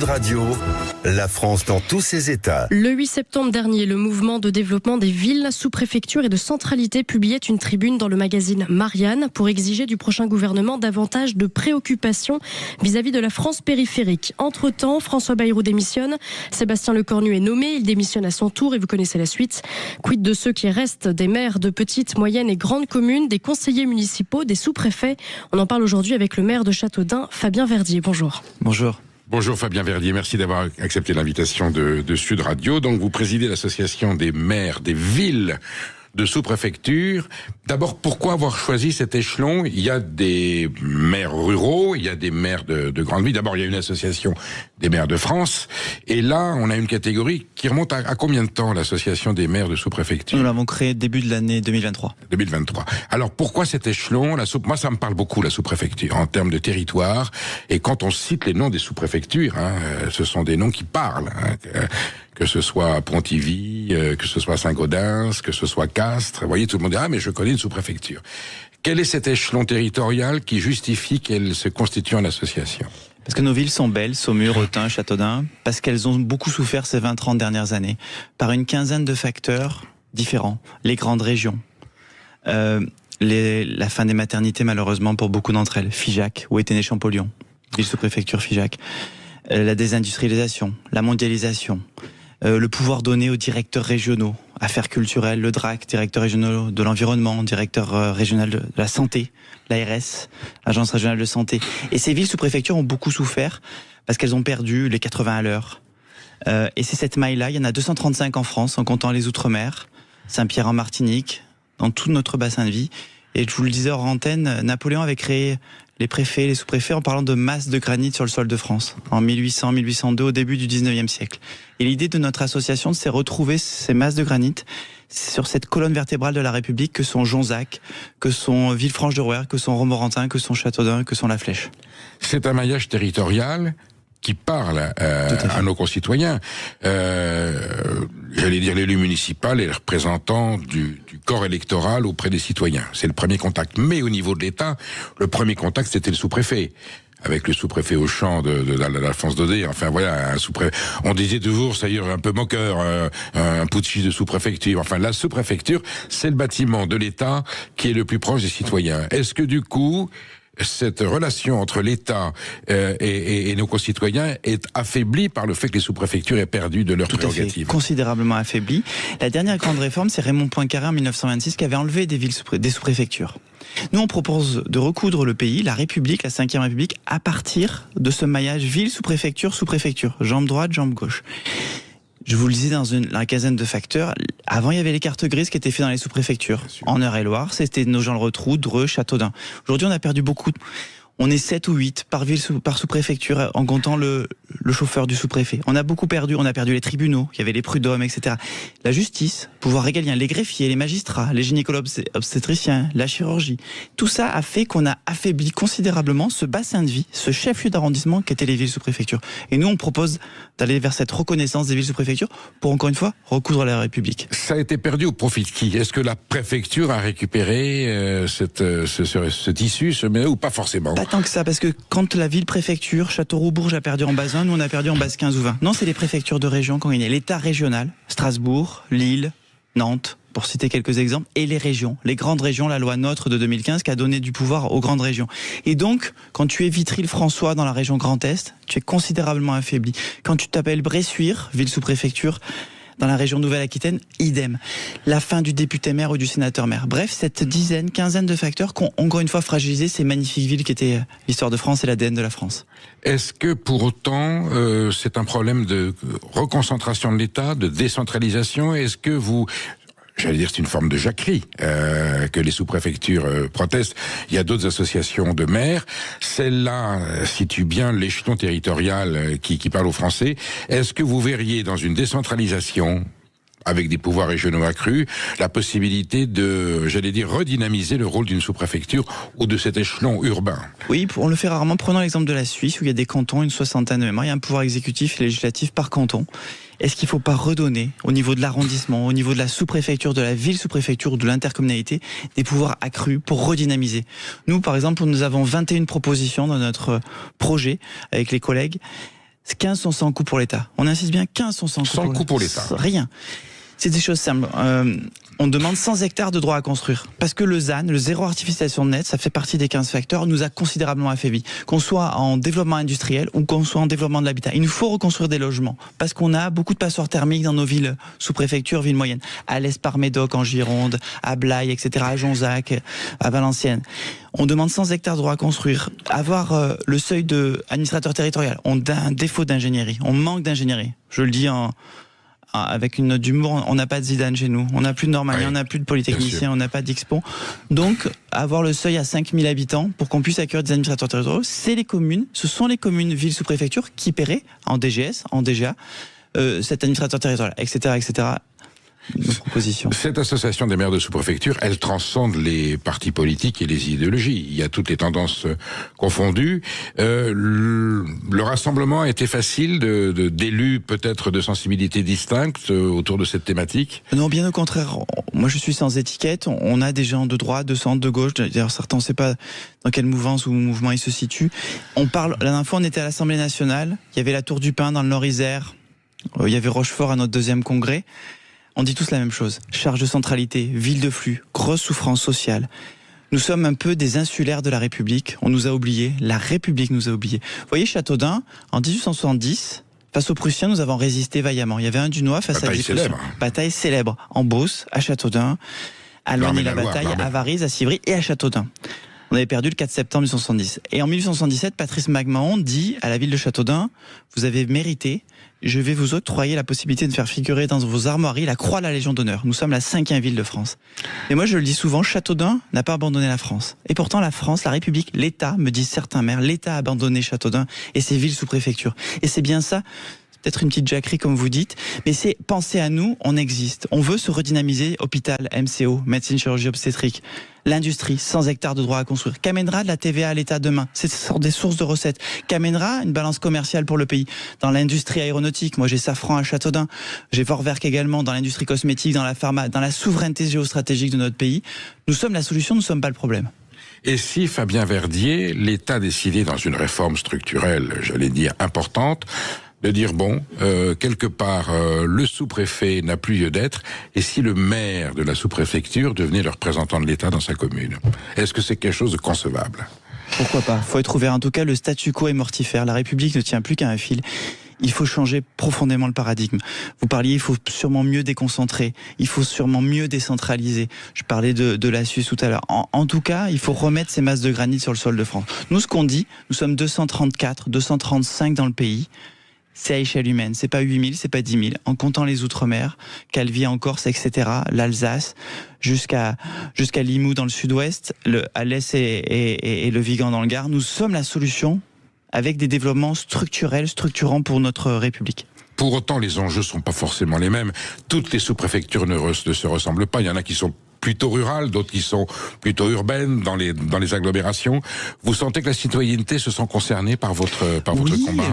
Radio, la France dans tous ses états. Le 8 septembre dernier, le mouvement de développement des villes, sous-préfectures et de centralité publiait une tribune dans le magazine Marianne pour exiger du prochain gouvernement davantage de préoccupations vis-à-vis de la France périphérique. Entre-temps, François Bayrou démissionne, Sébastien Lecornu est nommé, il démissionne à son tour et vous connaissez la suite. Quid de ceux qui restent, des maires de petites, moyennes et grandes communes, des conseillers municipaux, des sous-préfets? On en parle aujourd'hui avec le maire de Châteaudun, Fabien Verdier. Bonjour. Bonjour. Bonjour Fabien Verdier, merci d'avoir accepté l'invitation de Sud Radio. Donc vous présidez l'association des maires des villes de sous-préfecture. D'abord, pourquoi avoir choisi cet échelon? Il y a des maires ruraux, il y a des maires de grandes villes. D'abord, il y a une association des maires de France. Et là, on a une catégorie qui remonte à combien de temps, l'association des maires de sous-préfecture? Nous l'avons créée début de l'année 2023. 2023. Alors, pourquoi cet échelon? Moi, ça me parle beaucoup, la sous-préfecture, en termes de territoire. Et quand on cite les noms des sous-préfectures, ce sont des noms qui parlent. Que ce soit Pontivy, que ce soit Saint-Gaudens, que ce soit Castres. Vous voyez, tout le monde dit « Ah, mais je connais une sous-préfecture ». Quel est cet échelon territorial qui justifie qu'elle se constitue en association? Parce que nos villes sont belles, Saumur, Autun, Châteaudun, parce qu'elles ont beaucoup souffert ces 20-30 dernières années, par une quinzaine de facteurs différents. Les grandes régions, la fin des maternités malheureusement pour beaucoup d'entre elles, Figeac, où était né Champollion, ville sous-préfecture Figeac, la désindustrialisation, la mondialisation, le pouvoir donné aux directeurs régionaux, affaires culturelles, le DRAC, directeur régional de l'environnement, directeur régional de la santé, l'ARS, agence régionale de santé. Et ces villes sous-préfectures ont beaucoup souffert parce qu'elles ont perdu les 80 à l'heure. Et c'est cette maille-là, il y en a 235 en France, en comptant les Outre-mer, Saint-Pierre en Martinique, dans tout notre bassin de vie. Et je vous le disais hors antenne, Napoléon avait créé les préfets, les sous-préfets en parlant de masse de granit sur le sol de France, en 1800-1802, au début du 19e siècle. Et l'idée de notre association, c'est retrouver ces masses de granit sur cette colonne vertébrale de la République que sont Jonzac, que sont Villefranche-de-Rouergue, que sont Romorantin, que sont Châteaudun, que sont La Flèche. C'est un maillage territorial qui parle à nos concitoyens. J'allais dire l'élu municipal et le représentant du corps électoral auprès des citoyens. C'est le premier contact. Mais au niveau de l'État, le premier contact, c'était le sous-préfet. Avec le sous-préfet Auchan d'Alphonse Daudet. Enfin voilà, un sous-préfet. On disait toujours, d'ailleurs un peu moqueur, un putschiste de sous-préfecture. Enfin, la sous-préfecture, c'est le bâtiment de l'État qui est le plus proche des citoyens. Est-ce que du coup, cette relation entre l'État et nos concitoyens est affaiblie par le fait que les sous-préfectures aient perdu de leurs prérogatives? Considérablement affaiblie. La dernière grande réforme, c'est Raymond Poincaré en 1926 qui avait enlevé des sous-préfectures. Nous, on propose de recoudre le pays, la République, la 5e République, à partir de ce maillage ville, sous-préfecture, sous-préfecture, jambe droite, jambe gauche. Je vous le disais dans la quinzaine de facteurs, avant il y avait les cartes grises qui étaient faites dans les sous-préfectures. En Eure-et-Loire, c'était Nogent-le-Rotrou, Dreux, Châteaudun. Aujourd'hui, on a perdu beaucoup. On est 7 ou 8 par ville, par sous-préfecture, en comptant le chauffeur du sous-préfet. On a beaucoup perdu. On a perdu les tribunaux, il y avait les prud'hommes, etc. La justice, pouvoir régalien, les greffiers, les magistrats, les gynécologues obstétriciens, la chirurgie. Tout ça a fait qu'on a affaibli considérablement ce bassin de vie, ce chef-lieu d'arrondissement qu'étaient les villes sous-préfectures. Et nous, on propose d'aller vers cette reconnaissance des villes sous-préfectures pour, encore une fois, recoudre la République. Ça a été perdu au profit de qui? Est-ce que la préfecture a récupéré ce tissu, ce mélange, ou pas forcément? Pas tant que ça, parce que quand la ville-préfecture, Châteauroux-Bourges a perdu en base 1, nous on a perdu en base 15 ou 20. Non, c'est les préfectures de région qui ont gagné. L'État régional, Strasbourg, Lille, Nantes, pour citer quelques exemples, et les régions, les grandes régions, la loi NOTRe de 2015 qui a donné du pouvoir aux grandes régions. Et donc, quand tu es Vitry-le-François dans la région Grand Est, tu es considérablement affaibli. Quand tu t'appelles Bressuire, ville sous-préfecture, dans la région Nouvelle-Aquitaine, idem. La fin du député-maire ou du sénateur-maire. Bref, cette quinzaine de facteurs qui ont encore une fois fragilisé ces magnifiques villes qui étaient l'histoire de France et l'ADN de la France. Est-ce que pour autant, c'est un problème de reconcentration de l'État, de décentralisation? Est-ce que vous... J'allais dire c'est une forme de jacquerie que les sous-préfectures protestent. Il y a d'autres associations de maires. Celle-là situe bien l'échelon territorial qui parle aux Français. Est-ce que vous verriez dans une décentralisation avec des pouvoirs régionaux accrus, la possibilité de, j'allais dire, redynamiser le rôle d'une sous-préfecture ou de cet échelon urbain? Oui, on le fait rarement. Prenons l'exemple de la Suisse, où il y a des cantons, une soixantaine de mémoire. Il y a un pouvoir exécutif et législatif par canton. Est-ce qu'il ne faut pas redonner, au niveau de l'arrondissement, au niveau de la sous-préfecture, de la ville sous-préfecture ou de l'intercommunalité, des pouvoirs accrus pour redynamiser? Nous, par exemple, nous avons 21 propositions dans notre projet avec les collègues. 15 sont sans coût pour l'État. On insiste bien, 15 sont sans coût. Sans coût pour l'État. Rien. C'est des choses simples. On demande 100 hectares de droit à construire. Parce que le ZAN, le zéro artificialisation net, ça fait partie des 15 facteurs, nous a considérablement affaibli. Qu'on soit en développement industriel ou qu'on soit en développement de l'habitat. Il nous faut reconstruire des logements. Parce qu'on a beaucoup de passoires thermiques dans nos villes sous-préfectures, villes moyennes. À l'Esparmédoc, en Gironde, à Blaye, etc., à Jonzac, à Valenciennes. On demande 100 hectares de droit à construire. Avoir le seuil de administrateur territorial. On a un défaut d'ingénierie. On manque d'ingénierie. Je le dis avec une note d'humour, on n'a pas de Zidane chez nous, on n'a plus de Normandie, on n'a plus de polytechniciens, on n'a pas d'Expo. Donc, avoir le seuil à 5000 habitants pour qu'on puisse accueillir des administrateurs territoriaux, c'est les communes, ce sont les communes, villes sous-préfectures qui paieraient en DGS, en DGA, cet administrateur territorial, etc., etc. Nos propositions. Cette association des maires de sous-préfecture, elle transcende les partis politiques et les idéologies. Il y a toutes les tendances confondues. Le rassemblement a été facile d'élus peut-être de sensibilités distinctes autour de cette thématique? Non, bien au contraire. Moi, je suis sans étiquette. On a des gens de droite, de centre, de gauche. D'ailleurs, certains, on ne sait pas dans quelle mouvance ou mouvement ils se situent. On parle. La dernière fois, on était à l'Assemblée nationale. Il y avait la Tour du Pin dans le Nord-Isère. Il y avait Rochefort à notre 2e congrès. On dit tous la même chose. Charge de centralité, ville de flux, grosse souffrance sociale. Nous sommes un peu des insulaires de la République. On nous a oubliés. La République nous a oubliés. Vous voyez, Châteaudun, en 1870, face aux Prussiens, nous avons résisté vaillamment. Il y avait un Dunois face à des Prussiens. Bataille célèbre. En Beauce, à Châteaudun, à Loigny-la-Bataille, à Varize, à Civry et à Châteaudun. On avait perdu le 4 septembre 1970. Et en 1877, Patrice MacMahon dit à la ville de Châteaudun, vous avez mérité, je vais vous octroyer la possibilité de faire figurer dans vos armoiries la croix de la Légion d'honneur. Nous sommes la 5e ville de France. Et moi, je le dis souvent, Châteaudun n'a pas abandonné la France. Et pourtant, la France, la République, l'État, me disent certains maires, l'État a abandonné Châteaudun et ses villes sous préfecture. Et c'est bien ça. Peut-être une petite jacquerie comme vous dites, mais c'est penser à nous, on existe. On veut se redynamiser, hôpital, MCO, médecine, chirurgie obstétrique, l'industrie, 100 hectares de droits à construire, qu'amènera de la TVA à l'État demain, c'est des sources de recettes, qu'amènera une balance commerciale pour le pays. Dans l'industrie aéronautique, moi j'ai Safran à Châteaudun, j'ai Vorwerk également dans l'industrie cosmétique, dans la pharma, dans la souveraineté géostratégique de notre pays. Nous sommes la solution, nous ne sommes pas le problème. Et si, Fabien Verdier, l'État décidait dans une réforme structurelle, j'allais dire importante, de dire quelque part le sous-préfet n'a plus lieu d'être, et si le maire de la sous-préfecture devenait le représentant de l'État dans sa commune, est-ce que c'est quelque chose de concevable? Pourquoi pas? Faut être ouvert. En tout cas, le statu quo est mortifère. La République ne tient plus qu'à un fil. Il faut changer profondément le paradigme. Vous parliez, il faut sûrement mieux déconcentrer, il faut sûrement mieux décentraliser. Je parlais de la Suisse tout à l'heure. En tout cas, il faut remettre ces masses de granit sur le sol de France. Nous, ce qu'on dit, nous sommes 234, 235 dans le pays. C'est à échelle humaine, c'est pas 8000, c'est pas 10 000. En comptant les Outre-mer, Calvi en Corse, etc., l'Alsace, jusqu'à Limoux dans le sud-ouest, Alès et le Vigan dans le Gard, nous sommes la solution avec des développements structurants pour notre République. Pour autant, les enjeux sont pas forcément les mêmes. Toutes les sous-préfectures ne se ressemblent pas. Il y en a qui sont plutôt rurales, d'autres qui sont plutôt urbaines dans les agglomérations. Vous sentez que la citoyenneté se sent concernée par votre combat?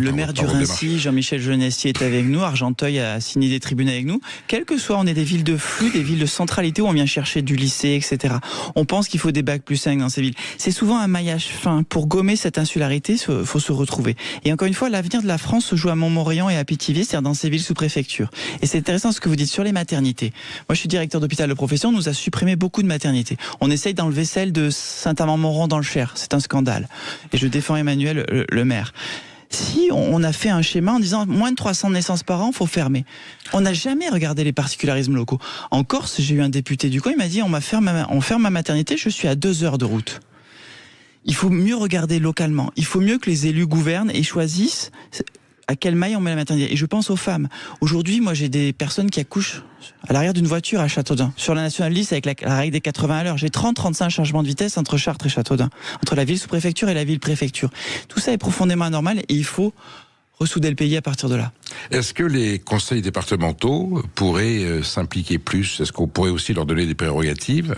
Le maire du Raincy, Jean-Michel Genestier, est avec nous. Argenteuil a signé des tribunes avec nous. Quel que soit, on est des villes de flux, des villes de centralité où on vient chercher du lycée, etc. On pense qu'il faut des bacs +5 dans ces villes. C'est souvent un maillage fin. Pour gommer cette insularité, il faut se retrouver. Et encore une fois, l'avenir de la France se joue à Montmorillon et à Pithiviers, c'est-à-dire dans ces villes sous préfecture. Et c'est intéressant ce que vous dites sur les maternités. Moi, je suis directeur d'hôpital de profession, on nous a supprimé beaucoup de maternités. On essaye d'enlever celle de Saint-Amand-Montrond dans le Cher. C'est un scandale. Et je défends Emmanuel, le maire. Si on a fait un schéma en disant moins de 300 naissances par an, faut fermer. On n'a jamais regardé les particularismes locaux. En Corse, j'ai eu un député du coin, il m'a dit on ferme ma maternité, je suis à 2 heures de route. Il faut mieux regarder localement. Il faut mieux que les élus gouvernent et choisissent à quelle maille on met la maternité. Et je pense aux femmes. Aujourd'hui, moi, j'ai des personnes qui accouchent à l'arrière d'une voiture à Châteaudun, sur la Nationale 10 avec la règle des 80 à l'heure. J'ai 30-35 changements de vitesse entre Chartres et Châteaudun, entre la ville sous-préfecture et la ville préfecture. Tout ça est profondément anormal et il faut ressouder le pays à partir de là. Est-ce que les conseils départementaux pourraient s'impliquer plus? Est-ce qu'on pourrait aussi leur donner des prérogatives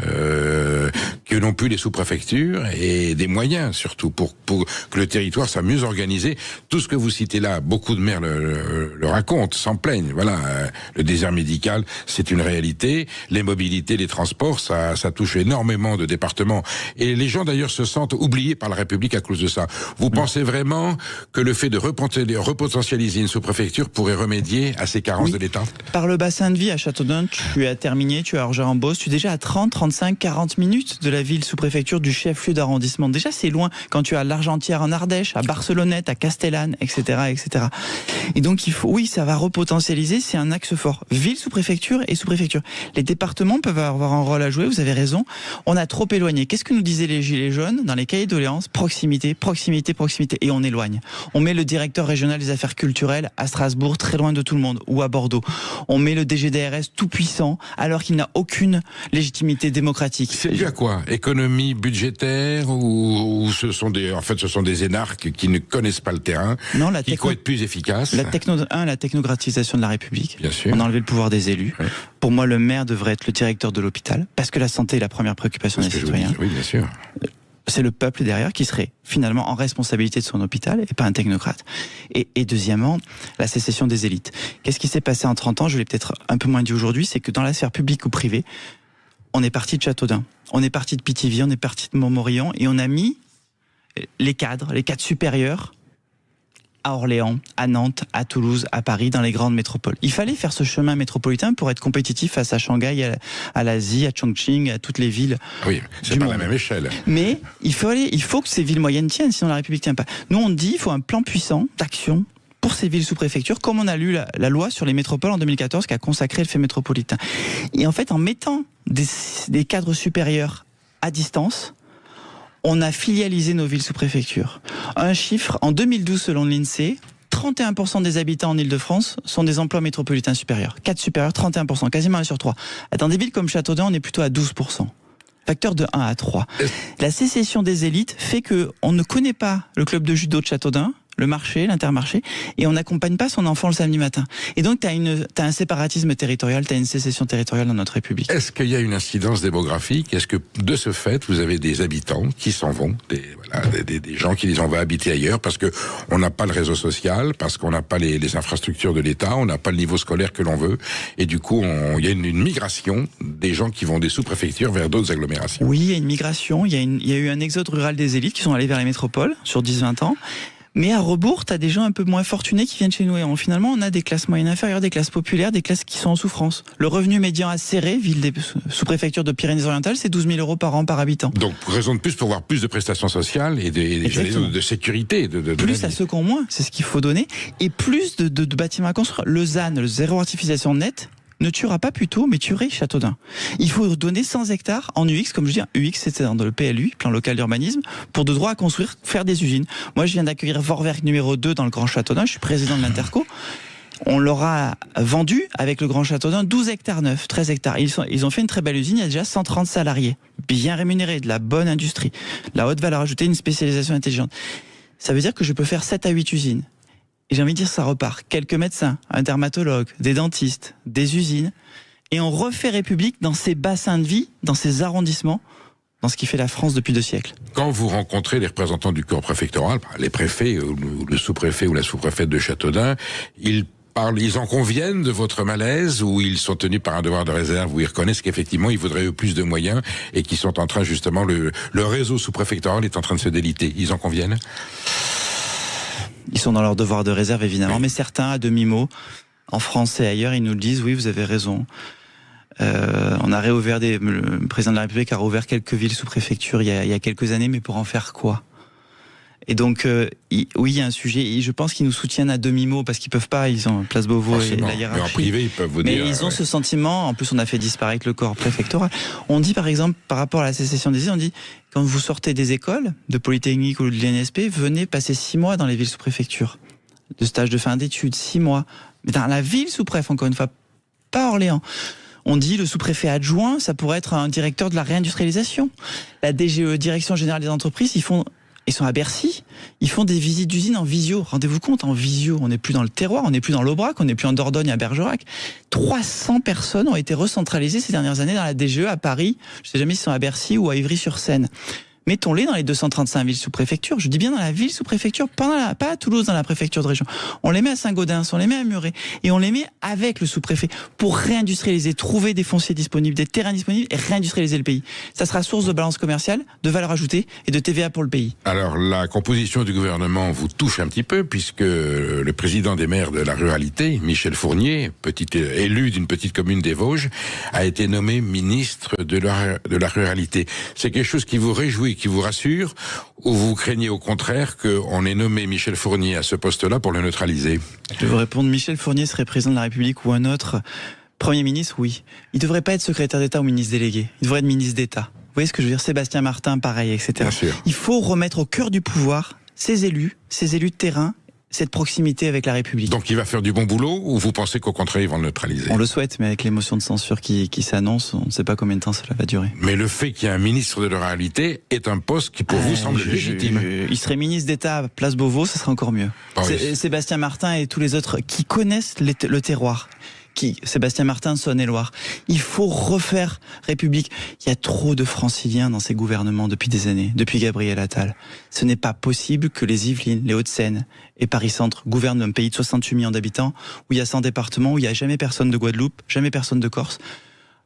que n'ont plus les sous-préfectures et des moyens surtout pour que le territoire soit mieux organisé. Tout ce que vous citez là, beaucoup de maires le racontent, s'en plaignent. Voilà, le désert médical, c'est une réalité. Les mobilités, les transports, ça touche énormément de départements. Et les gens d'ailleurs se sentent oubliés par la République à cause de ça. Vous pensez vraiment que le fait de repotentialiser une sous-préfecture pourrait remédier à ces carences de l'État? Par le bassin de vie à Châteaudun, tu as terminé, tu as Orgères-en-Beauce, tu es déjà à 30, 35, 40 minutes de la ville sous-préfecture du chef-lieu d'arrondissement. Déjà, c'est loin quand tu as l'Argentière en Ardèche, à Barcelonnette, à Castellane, etc., etc. Et donc, oui, ça va repotentialiser, c'est un axe fort. Ville sous-préfecture et sous-préfecture. Les départements peuvent avoir un rôle à jouer, vous avez raison. On a trop éloigné. Qu'est-ce que nous disaient les Gilets jaunes dans les cahiers de doléances? Proximité, proximité, proximité. Et on éloigne. On met le directeur régional des affaires culturelles à Strasbourg, très loin de tout le monde, ou à Bordeaux. On met le DGDRS tout puissant, alors qu'il n'a aucune légitimité démocratique. C'est dû à quoi? Économie budgétaire ou ce sont des énarques qui ne connaissent pas le terrain, non, qui doivent être plus efficaces? La technocratisation de la République. Bien sûr. On a enlevé le pouvoir des élus. Oui. Pour moi, le maire devrait être le directeur de l'hôpital, parce que la santé est la première préoccupation des citoyens. Oui, bien sûr. C'est le peuple derrière qui serait finalement en responsabilité de son hôpital et pas un technocrate. Et deuxièmement, la sécession des élites. Qu'est-ce qui s'est passé en 30 ans? Je l'ai peut-être un peu moins dit aujourd'hui, c'est que dans la sphère publique ou privée, on est parti de Châteaudun, on est parti de Pithiviers, on est parti de Montmorillon et on a mis les cadres supérieurs à Orléans, à Nantes, à Toulouse, à Paris, dans les grandes métropoles. Il fallait faire ce chemin métropolitain pour être compétitif face à Shanghai, à l'Asie, à Chongqing, à toutes les villes. Oui, c'est pas la même échelle. Mais il faut que ces villes moyennes tiennent, sinon la République tient pas. Nous, on dit qu'il faut un plan puissant d'action pour ces villes sous-préfectures, comme on a lu la loi sur les métropoles en 2014 qui a consacré le fait métropolitain. Et en fait, en mettant des cadres supérieurs à distance, on a filialisé nos villes sous-préfectures. Un chiffre, en 2012, selon l'INSEE, 31% des habitants en Ile-de-France sont des emplois métropolitains supérieurs. 4 supérieurs, 31%, quasiment 1 sur 3. Dans des villes comme Châteaudun, on est plutôt à 12%. Facteur de 1 à 3. La sécession des élites fait qu'on ne connaît pas le club de judo de Châteaudun, le marché, l'Intermarché, et on n'accompagne pas son enfant le samedi matin. Et donc, t'as un séparatisme territorial, t'as une sécession territoriale dans notre République. Est-ce qu'il y a une incidence démographique? Est-ce que, de ce fait, vous avez des habitants qui s'en vont, des gens qui disent on va habiter ailleurs parce que on n'a pas le réseau social, parce qu'on n'a pas les infrastructures de l'État, on n'a pas le niveau scolaire que l'on veut, et du coup, il y a une migration des gens qui vont des sous-préfectures vers d'autres agglomérations? Oui, il y a une migration, il y a eu un exode rural des élites qui sont allés vers les métropoles sur 10-20 ans. Mais à rebours, t'as des gens un peu moins fortunés qui viennent chez nous. Et finalement, on a des classes moyennes inférieures, des classes populaires, des classes qui sont en souffrance. Le revenu médian à Céré, ville des sous-préfectures de Pyrénées-Orientales, c'est 12 000 euros par an par habitant. Donc, raison de plus pour avoir plus de prestations sociales et de sécurité. Plus à ceux qui ont moins, c'est ce qu'il faut donner. Et plus de bâtiments à construire. Le ZAN, le zéro artificialisation nette, ne tuera pas plutôt, mais tuerait Châteaudun. Il faut donner 100 hectares en UX, comme je dis, UX c'était dans le PLU, plan local d'urbanisme, pour de droit à construire, faire des usines. Moi je viens d'accueillir Vorwerk numéro 2 dans le Grand Châteaudun, je suis président de l'Interco. On leur a vendu, avec le Grand Châteaudun, 12 hectares neufs, 13 hectares. Ils ont fait une très belle usine, il y a déjà 130 salariés, bien rémunérés, de la bonne industrie, de la haute valeur ajoutée, une spécialisation intelligente. Ça veut dire que je peux faire 7 à 8 usines. Et j'ai envie de dire, ça repart. Quelques médecins, un dermatologue, des dentistes, des usines. Et on refait République dans ces bassins de vie, dans ces arrondissements, dans ce qui fait la France depuis 2 siècles. Quand vous rencontrez les représentants du corps préfectoral, les préfets, ou le sous-préfet ou la sous-préfète de Châteaudun, ils en conviennent de votre malaise, ou ils sont tenus par un devoir de réserve, où ils reconnaissent qu'effectivement ils voudraient plus de moyens et qu'ils sont en train justement, le réseau sous-préfectoral est en train de se déliter. Ils en conviennent? Ils sont dans leur devoir de réserve, évidemment, mais certains, à demi-mot, en France et ailleurs, ils nous le disent, oui, vous avez raison. On a réouvert le président de la République a rouvert quelques villes sous préfecture il y a quelques années, mais pour en faire quoi? Et donc, oui, il y a un sujet, et je pense qu'ils nous soutiennent à demi-mot, parce qu'ils peuvent pas, ils ont Place Beauvau et la hiérarchie. Mais en privé, ils peuvent vous dire... Mais ils ont ce sentiment, en plus on a fait disparaître le corps préfectoral. On dit par exemple, par rapport à la sécession des îles, on dit, quand vous sortez des écoles, de Polytechnique ou de l'INSP, venez passer 6 mois dans les villes sous-préfectures. De stage de fin d'études, 6 mois. Mais dans la ville sous-préf, encore une fois, pas Orléans. On dit le sous-préfet adjoint, ça pourrait être un directeur de la réindustrialisation. La DGE, Direction Générale des Entreprises, ils font Ils sont à Bercy, ils font des visites d'usines en visio. Rendez-vous compte, en visio, on n'est plus dans le terroir, on n'est plus dans l'Aubrac, on n'est plus en Dordogne à Bergerac. 300 personnes ont été recentralisées ces dernières années dans la DGE à Paris. Je ne sais jamais s'ils sont à Bercy ou à Ivry-sur-Seine. Mettons-les dans les 235 villes sous-préfecture. Je dis bien dans la ville sous-préfecture, pas à Toulouse, dans la préfecture de région. On les met à Saint-Gaudens, on les met à Muret, et on les met avec le sous-préfet pour réindustrialiser, trouver des fonciers disponibles, des terrains disponibles et réindustrialiser le pays. Ça sera source de balance commerciale, de valeur ajoutée et de TVA pour le pays. Alors, la composition du gouvernement vous touche un petit peu, puisque le président des maires de la ruralité, Michel Fournier, élu d'une petite commune des Vosges, a été nommé ministre de la ruralité. C'est quelque chose qui vous réjouit, qui vous rassure, ou vous craignez au contraire qu'on ait nommé Michel Fournier à ce poste-là pour le neutraliser? Je vais vous répondre, Michel Fournier serait président de la République ou un autre Premier ministre, oui. Il ne devrait pas être secrétaire d'État ou ministre délégué, il devrait être ministre d'État. Vous voyez ce que je veux dire? Sébastien Martin, pareil, etc. Bien sûr. Il faut remettre au cœur du pouvoir ces élus de terrain, cette proximité avec la République. Donc il va faire du bon boulot, ou vous pensez qu'au contraire ils vont le neutraliser? On le souhaite, mais avec les motions de censure qui s'annoncent, on ne sait pas combien de temps cela va durer. Mais le fait qu'il y ait un ministre de la ruralité est un poste qui pour vous semble légitime. Il serait ministre d'État à Place Beauvau, ça serait encore mieux. Oh oui. Sébastien Martin et tous les autres qui connaissent le terroir. Sébastien Martin, Saône-et-Loire. Il faut refaire République. Il y a trop de franciliens dans ces gouvernements depuis des années, depuis Gabriel Attal. Ce n'est pas possible que les Yvelines, les Hauts-de-Seine et Paris-Centre gouvernent un pays de 68 millions d'habitants, où il y a 100 départements, où il n'y a jamais personne de Guadeloupe, jamais personne de Corse,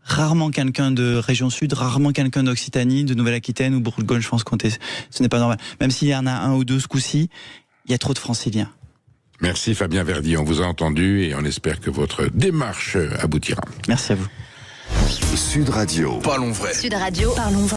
rarement quelqu'un de région sud, rarement quelqu'un d'Occitanie, de Nouvelle-Aquitaine ou Bourgogne-Franche-Comté. Ce n'est pas normal. Même s'il y en a un ou deux ce coup-ci, il y a trop de franciliens. Merci Fabien Verdier, on vous a entendu et on espère que votre démarche aboutira. Merci à vous. Sud Radio. Parlons vrai. Sud Radio, parlons vrai.